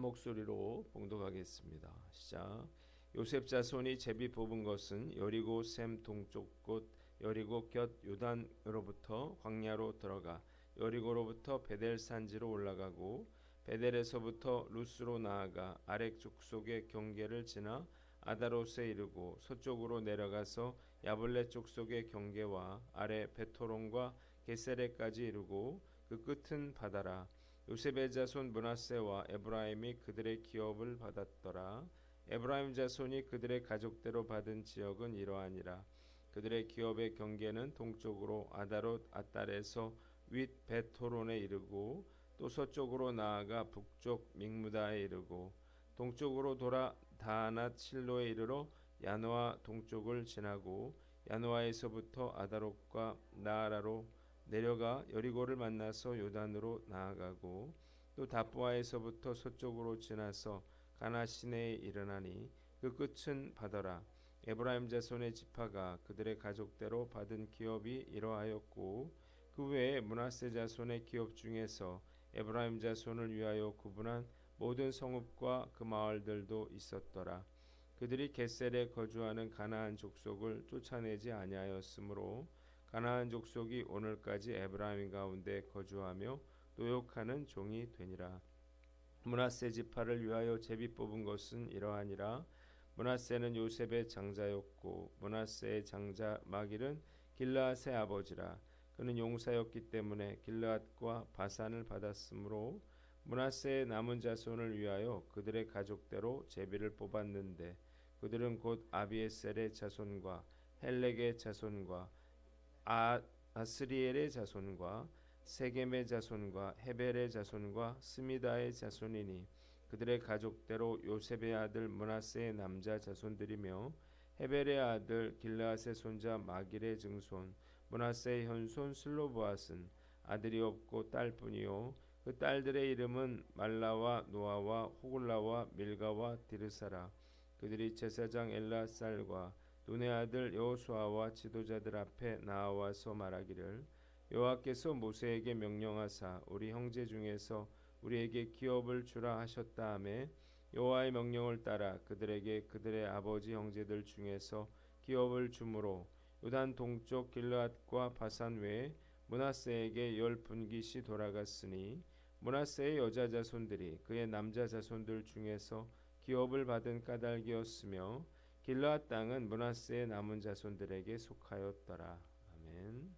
목소리로 봉독하겠습니다. 시작. 요셉 자손이 제비 뽑은 것은 여리고 샘 동쪽 곳 여리고 곁 요단으로부터 광야로 들어가 여리고로부터 베델 산지로 올라가고 베델에서부터 루스로 나아가 아렉 족속의 경계를 지나 아다롯에 이르고 서쪽으로 내려가서 야블레 족속의 경계와 아래 베토론과 게세레까지 이르고 그 끝은 바다라. 요셉의 자손 므낫세와 에브라임이 그들의 기업을 받았더라. 에브라임 자손이 그들의 가족대로 받은 지역은 이러하니라. 그들의 기업의 경계는 동쪽으로 아다롯 아달에서 윗 베토론에 이르고 또 서쪽으로 나아가 북쪽 믹무다에 이르고 동쪽으로 돌아 다낫 실로에 이르러 야노아 동쪽을 지나고 야노아에서부터 아다롯과 나아라로 내려가 여리고를 만나서 요단으로 나아가고 또 다부아에서부터 서쪽으로 지나서 가나 시내에 이르나니 그 끝은 바다라. 에브라임 자손의 지파가 그들의 가족대로 받은 기업이 이러하였고 그 외에 므낫세 자손의 기업 중에서 에브라임 자손을 위하여 구분한 모든 성읍과 그 마을들도 있었더라. 그들이 겟셀에 거주하는 가나안 족속을 쫓아내지 아니하였으므로 가나안 족속이 오늘까지 에브라임 가운데 거주하며 노역하는 종이 되니라. 므낫세 지파를 위하여 제비 뽑은 것은 이러하니라. 므낫세는 요셉의 장자였고 므낫세의 장자 마길은 길르앗의 아버지라. 그는 용사였기 때문에 길르앗과 바산을 받았으므로 므낫세의 남은 자손을 위하여 그들의 가족대로 제비를 뽑았는데 그들은 곧 아비에셀의 자손과 헬렉의 자손과 아스리엘의 자손과 세겜의 자손과 헤벨의 자손과 스미다의 자손이니 그들의 가족대로 요셉의 아들 므낫세의 남자 자손들이며 헤벨의 아들 길르앗의 손자 마길의 증손 므낫세의 현손 슬로브앗은 아들이 없고 딸뿐이요 그 딸들의 이름은 말라와 노아와 호글라와 밀가와 디르사라. 그들이 제사장 엘라살과 눈의 아들 여호수아와 지도자들 앞에 나와서 말하기를 여호와께서 모세에게 명령하사 우리 형제 중에서 우리에게 기업을 주라 하셨다 하매 여호와의 명령을 따라 그들에게 그들의 아버지 형제들 중에서 기업을 주므로 요단 동쪽 길르앗과 바산 외에 므낫세에게 10분깃이 돌아갔으니 므낫세의 여자 자손들이 그의 남자 자손들 중에서 기업을 받은 까닭이었으며 길르앗 땅은 므낫세의 남은 자손들에게 속하였더라. 아멘.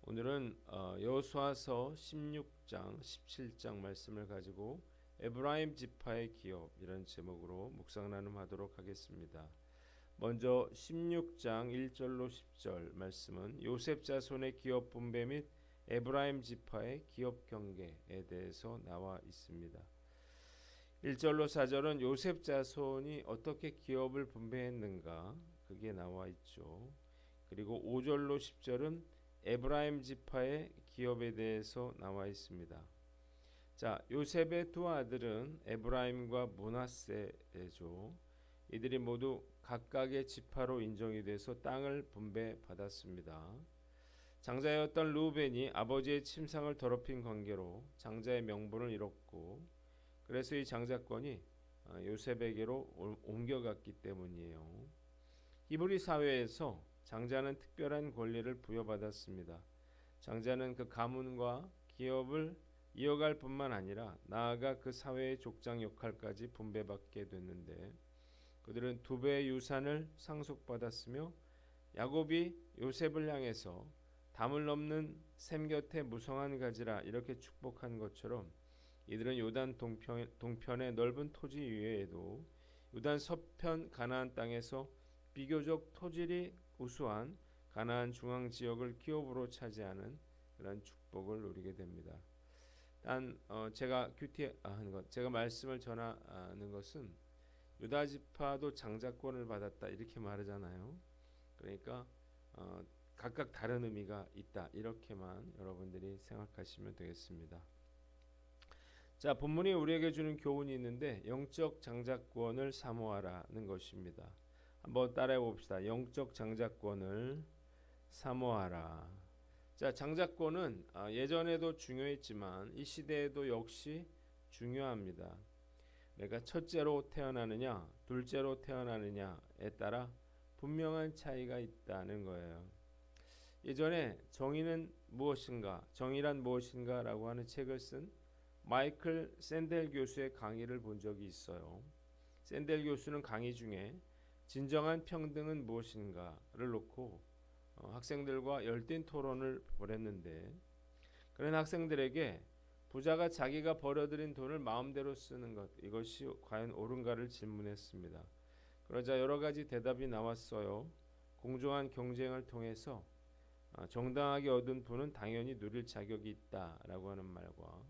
오늘은 여호수아서 16장, 17장 말씀을 가지고 에브라임 지파의 기업 이런 제목으로 묵상 나눔하도록 하겠습니다. 먼저 16장 1절로 10절 말씀은 요셉 자손의 기업 분배 및 에브라임 지파의 기업 경계에 대해서 나와 있습니다. 1절로 4절은 요셉 자손이 어떻게 기업을 분배했는가 그게 나와 있죠. 그리고 5절로 10절은 에브라임 지파의 기업에 대해서 나와 있습니다. 자, 요셉의 두 아들은 에브라임과 므낫세죠. 이들이 모두 각각의 지파로 인정이 돼서 땅을 분배받았습니다. 장자였던 르우벤이 아버지의 침상을 더럽힌 관계로 장자의 명분을 잃었고 그래서 이 장자권이 요셉에게로 옮겨갔기 때문이에요. 히브리 사회에서 장자는 특별한 권리를 부여받았습니다. 장자는 그 가문과 기업을 이어갈 뿐만 아니라 나아가 그 사회의 족장 역할까지 분배받게 됐는데 그들은 2배의 유산을 상속받았으며 야곱이 요셉을 향해서 담을 넘는 샘 곁에 무성한 가지라 이렇게 축복한 것처럼 이들은 요단 동편의 넓은 토지 이외에도 요단 서편 가나안 땅에서 비교적 토질이 우수한 가나안 중앙 지역을 기업으로 차지하는 그런 축복을 누리게 됩니다. 단 제가 큐티하는 것, 제가 말씀을 전하는 것은 유다 지파도 장자권을 받았다 이렇게 말하잖아요. 그러니까 각각 다른 의미가 있다 이렇게만 여러분들이 생각하시면 되겠습니다. 자, 본문이 우리에게 주는 교훈이 있는데 영적 장자권을 사모하라는 것입니다. 한번 따라해 봅시다. 영적 장자권을 사모하라. 자, 장자권은 예전에도 중요했지만 이 시대에도 역시 중요합니다. 내가 첫째로 태어나느냐, 둘째로 태어나느냐에 따라 분명한 차이가 있다는 거예요. 예전에 정의란 무엇인가라고 하는 책을 쓴 마이클 샌델 교수의 강의를 본 적이 있어요. 샌델 교수는 강의 중에 진정한 평등은 무엇인가를 놓고 학생들과 열띤 토론을 벌였는데, 그런 학생들에게 부자가 자기가 벌어들인 돈을 마음대로 쓰는 것, 이것이 과연 옳은가를 질문했습니다. 그러자 여러 가지 대답이 나왔어요. 공정한 경쟁을 통해서 정당하게 얻은 분은 당연히 누릴 자격이 있다라고 하는 말과,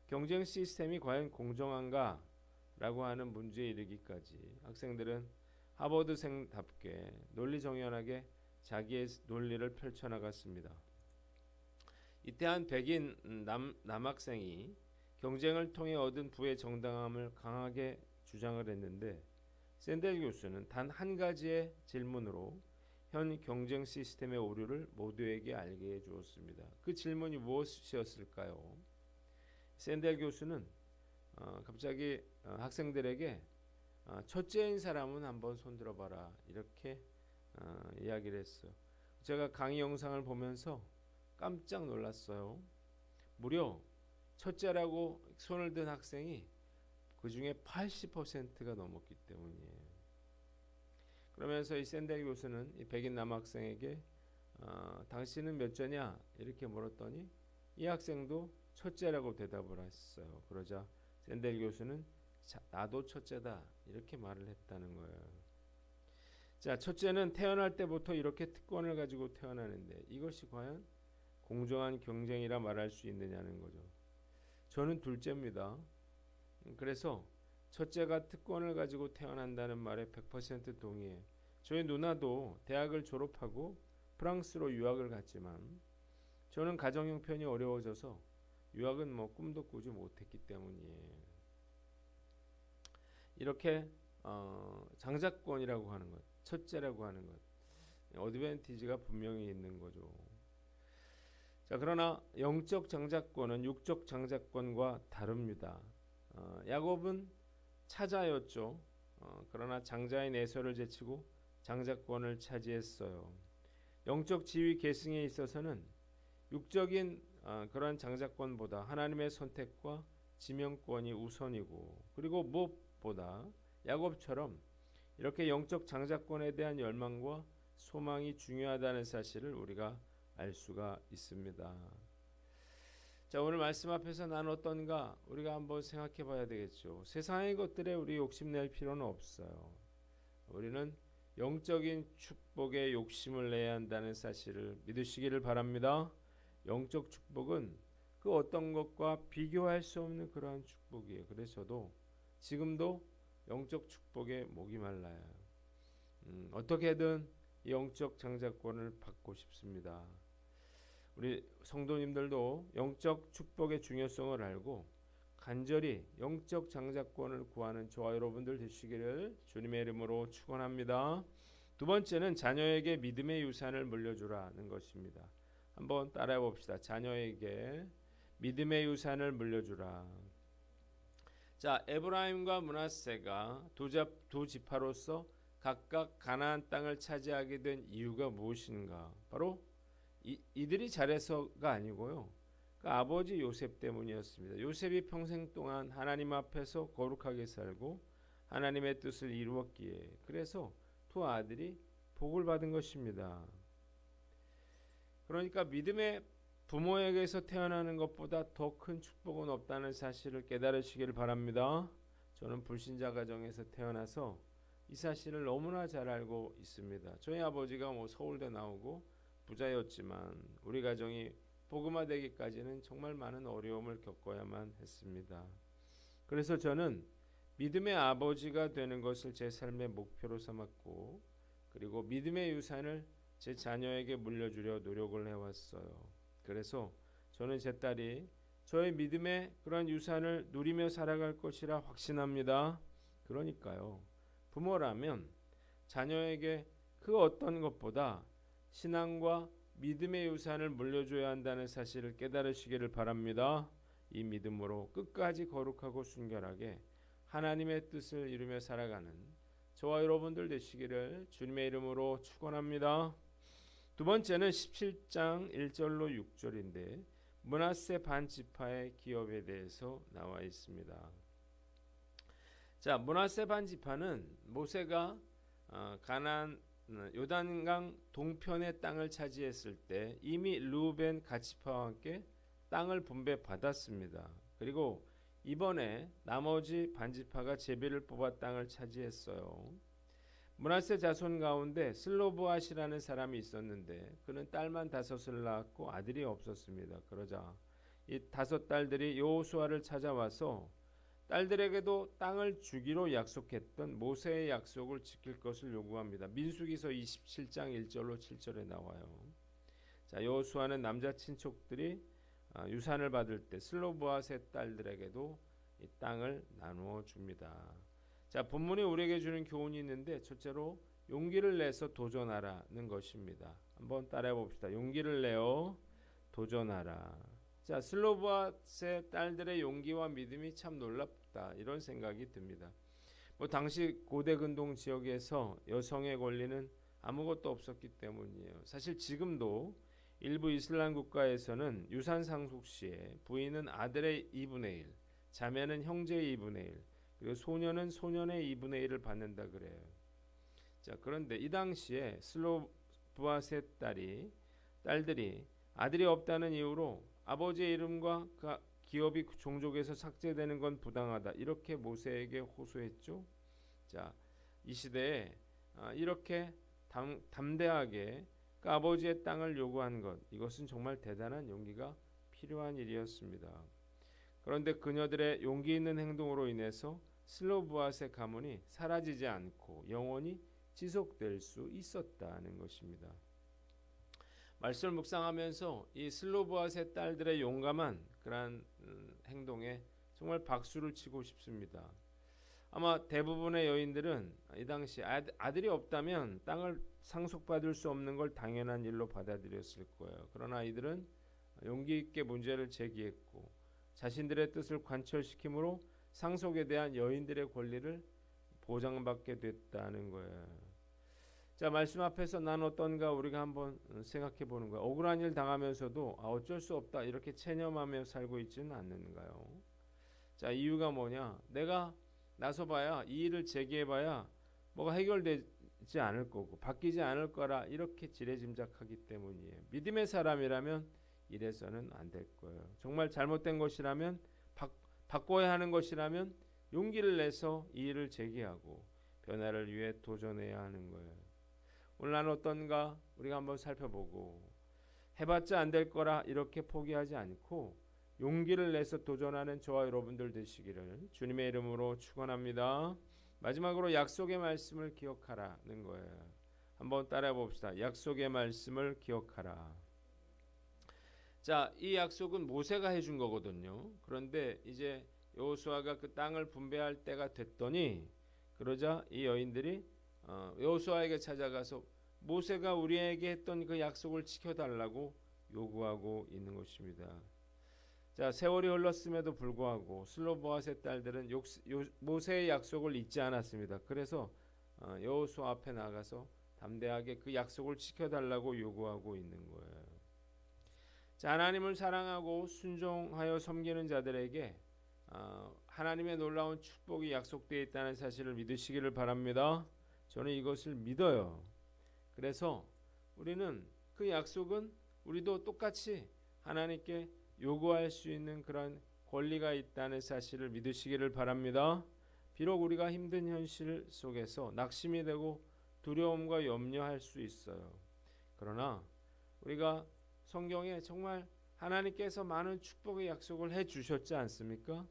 경쟁 시스템이 과연 공정한가라고 하는 문제에 이르기까지 학생들은 하버드생답게 논리정연하게 자기의 논리를 펼쳐나갔습니다. 이때 한 백인 남학생이 경쟁을 통해 얻은 부의 정당함을 강하게 주장을 했는데, 샌델 교수는 단 한 가지의 질문으로 현 경쟁 시스템의 오류를 모두에게 알게 해주었습니다. 그 질문이 무엇이었을까요? 샌델 교수는 갑자기 학생들에게 첫째인 사람은 한번 손들어봐라, 이렇게 이야기를 했어요. 제가 강의 영상을 보면서 깜짝 놀랐어요. 무려 첫째라고 손을 든 학생이 그 중에 80%가 넘었기 때문이에요. 그러면서 이 샌델 교수는 이 백인 남학생에게 당신은 몇 째냐 이렇게 물었더니 이 학생도 첫째라고 대답을 했어요. 그러자 샌델 교수는 나도 첫째다 이렇게 말을 했다는 거예요. 자, 첫째는 태어날 때부터 이렇게 특권을 가지고 태어나는데 이것이 과연 공정한 경쟁이라 말할 수 있느냐는 거죠. 저는 둘째입니다. 그래서 첫째가 특권을 가지고 태어난다는 말에 100% 동의해요. 저희 누나도 대학을 졸업하고 프랑스로 유학을 갔지만 저는 가정 형편이 어려워져서 유학은 꿈도 꾸지 못했기 때문이에요. 이렇게 장자권이라고 하는 것, 첫째라고 하는 것, 어드밴티지가 분명히 있는 거죠. 자, 그러나 영적 장자권은 육적 장자권과 다릅니다. 야곱은 차자였죠. 그러나 장자의 내설을 제치고 장자권을 차지했어요. 영적 지위 계승에 있어서는 육적인 그러한 장자권보다 하나님의 선택과 지명권이 우선이고, 그리고 무엇보다 야곱처럼 이렇게 영적 장자권에 대한 열망과 소망이 중요하다는 사실을 우리가 알 수가 있습니다. 자, 오늘 말씀 앞에서 난 어떤가 우리가 한번 생각해 봐야 되겠죠. 세상의 것들에 우리 욕심낼 필요는 없어요. 우리는 영적인 축복에 욕심을 내야 한다는 사실을 믿으시기를 바랍니다. 영적 축복은 그 어떤 것과 비교할 수 없는 그러한 축복이에요. 그래서 저도 지금도 영적 축복에 목이 말라요. 어떻게든 영적 장자권을 받고 싶습니다. 우리 성도님들도 영적 축복의 중요성을 알고 간절히 영적 장자권을 구하는 저와 여러분들 되시기를 주님의 이름으로 축원합니다. 두 번째는 자녀에게 믿음의 유산을 물려주라는 것입니다. 한번 따라해 봅시다. 자녀에게 믿음의 유산을 물려주라. 자, 에브라임과 므낫세가 두 지파로서 각각 가나안 땅을 차지하게 된 이유가 무엇인가? 바로 이들이 잘해서가 아니고요. 그 아버지 요셉 때문이었습니다. 요셉이 평생 동안 하나님 앞에서 거룩하게 살고 하나님의 뜻을 이루었기에, 그래서 두 아들이 복을 받은 것입니다. 그러니까 믿음의 부모에게서 태어나는 것보다 더 큰 축복은 없다는 사실을 깨달으시길 바랍니다. 저는 불신자 가정에서 태어나서 이 사실을 너무나 잘 알고 있습니다. 저희 아버지가 서울대 나오고 부자였지만 우리 가정이 복음화되기까지는 정말 많은 어려움을 겪어야만 했습니다. 그래서 저는 믿음의 아버지가 되는 것을 제 삶의 목표로 삼았고, 그리고 믿음의 유산을 제 자녀에게 물려주려 노력을 해왔어요. 그래서 저는 제 딸이 저의 믿음의 그런 유산을 누리며 살아갈 것이라 확신합니다. 그러니까요, 부모라면 자녀에게 그 어떤 것보다 신앙과 믿음의 유산을 물려줘야 한다는 사실을 깨달으시기를 바랍니다. 이 믿음으로 끝까지 거룩하고 순결하게 하나님의 뜻을 이루며 살아가는 저와 여러분들 되시기를 주님의 이름으로 축원합니다. 두 번째는 17장 1절로 6절인데 므낫세 반지파의 기업에 대해서 나와 있습니다. 자, 므낫세 반지파는 모세가 가나안 요단강 동편의 땅을 차지했을 때 이미 르우벤 가치파와 함께 땅을 분배받았습니다. 그리고 이번에 나머지 반지파가 제비를 뽑아 땅을 차지했어요. 므낫세 자손 가운데 슬로브앗이라는 사람이 있었는데 그는 딸만 5을 낳았고 아들이 없었습니다. 그러자 이 5 딸들이 여호수아를 찾아와서 딸들에게도 땅을 주기로 약속했던 모세의 약속을 지킬 것을 요구합니다. 민수기서 27장 1절로 7절에 나와요. 자, 여호수아는 남자 친척들이 유산을 받을 때 슬로브앗의 딸들에게도 이 땅을 나누어 줍니다. 자, 본문이 우리에게 주는 교훈이 있는데 첫째로 용기를 내서 도전하라는 것입니다. 한번 따라해 봅시다. 용기를 내어 도전하라. 자, 슬로브앗의 딸들의 용기와 믿음이 참 놀랍다 이런 생각이 듭니다. 당시 고대 근동 지역에서 여성의 권리는 아무것도 없었기 때문이에요. 사실 지금도 일부 이슬람 국가에서는 유산 상속 시에 부인은 아들의 2분의 1, 자매는 형제의 2분의 1, 그리고 소년은 소년의 2분의 1을 받는다 그래요. 자, 그런데 이 당시에 슬로브앗의 딸들이 아들이 없다는 이유로 아버지의 이름과 그 기업이 종족에서 삭제되는 건 부당하다 이렇게 모세에게 호소했죠. 자, 이 시대에 이렇게 담대하게 그 아버지의 땅을 요구한 것, 이것은 정말 대단한 용기가 필요한 일이었습니다. 그런데 그녀들의 용기 있는 행동으로 인해서 슬로브앗의 가문이 사라지지 않고 영원히 지속될 수 있었다는 것입니다. 말씀을 묵상하면서 이 슬로브앗의 딸들의 용감한 그러한 행동에 정말 박수를 치고 싶습니다. 아마 대부분의 여인들은 이 당시 아들이 없다면 땅을 상속받을 수 없는 걸 당연한 일로 받아들였을 거예요. 그러나 이들은 용기 있게 문제를 제기했고 자신들의 뜻을 관철시킴으로 상속에 대한 여인들의 권리를 보장받게 됐다는 거예요. 자, 말씀 앞에서 난 어떤가 우리가 한번 생각해 보는 거예요. 억울한 일 당하면서도 어쩔 수 없다 이렇게 체념하며 살고 있지는 않는가요? 자, 이유가 뭐냐? 내가 나서봐야 이 일을 제기해봐야 뭐가 해결되지 않을 거고 바뀌지 않을 거라 이렇게 지레짐작하기 때문이에요. 믿음의 사람이라면 이래서는 안 될 거예요. 정말 잘못된 것이라면 바꿔야 하는 것이라면 용기를 내서 이 일을 제기하고 변화를 위해 도전해야 하는 거예요. 오늘 난 어떤가 우리가 한번 살펴보고 해봤자 안 될 거라 이렇게 포기하지 않고 용기를 내서 도전하는 저와 여러분들 되시기를 주님의 이름으로 축원합니다. 마지막으로 약속의 말씀을 기억하라는 거예요. 한번 따라해 봅시다. 약속의 말씀을 기억하라. 자, 이 약속은 모세가 해준 거거든요. 그런데 이제 여호수아가 그 땅을 분배할 때가 됐더니 그러자 이 여인들이 여호수아에게 찾아가서 모세가 우리에게 했던 그 약속을 지켜달라고 요구하고 있는 것입니다. 자, 세월이 흘렀음에도 불구하고 슬로브앗의 딸들은 모세의 약속을 잊지 않았습니다. 그래서 여호수아 앞에 나가서 담대하게 그 약속을 지켜달라고 요구하고 있는 거예요. 자, 하나님을 사랑하고 순종하여 섬기는 자들에게 하나님의 놀라운 축복이 약속되어 있다는 사실을 믿으시기를 바랍니다. 저는 이것을 믿어요. 그래서 우리는 그 약속은 우리도 똑같이 하나님께 요구할 수 있는 그런 권리가 있다는 사실을 믿으시기를 바랍니다. 비록 우리가 힘든 현실 속에서 낙심이 되고 두려움과 염려할 수 있어요. 그러나 우리가 성경에 정말 하나님께서 많은 축복의 약속을 해주셨지 않습니까?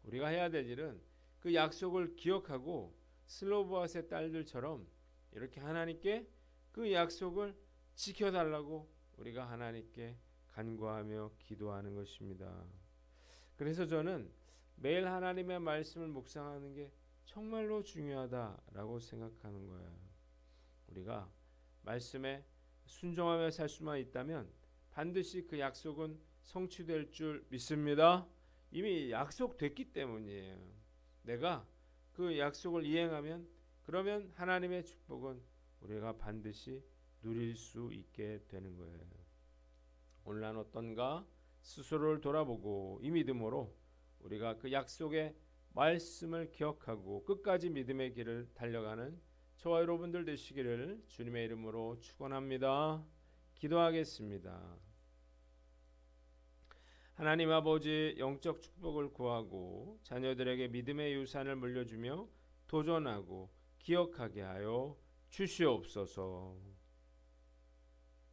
우리가 해야 될 일은 그 약속을 기억하고 슬로브앗의 딸들처럼 이렇게 하나님께 그 약속을 지켜달라고 우리가 하나님께 간구하며 기도하는 것입니다. 그래서 저는 매일 하나님의 말씀을 묵상하는 게 정말로 중요하다라고 생각하는 거예요. 우리가 말씀에 순종하며 살 수만 있다면 반드시 그 약속은 성취될 줄 믿습니다. 이미 약속됐기 때문이에요. 내가 그 약속을 이행하면 그러면 하나님의 축복은 우리가 반드시 누릴 수 있게 되는 거예요. 오늘 난 어떤가 스스로를 돌아보고 이 믿음으로 우리가 그 약속의 말씀을 기억하고 끝까지 믿음의 길을 달려가는 저와 여러분들 되시기를 주님의 이름으로 축원합니다. 기도하겠습니다. 하나님 아버지, 영적 축복을 구하고 자녀들에게 믿음의 유산을 물려주며 도전하고 기억하게 하여 주시옵소서.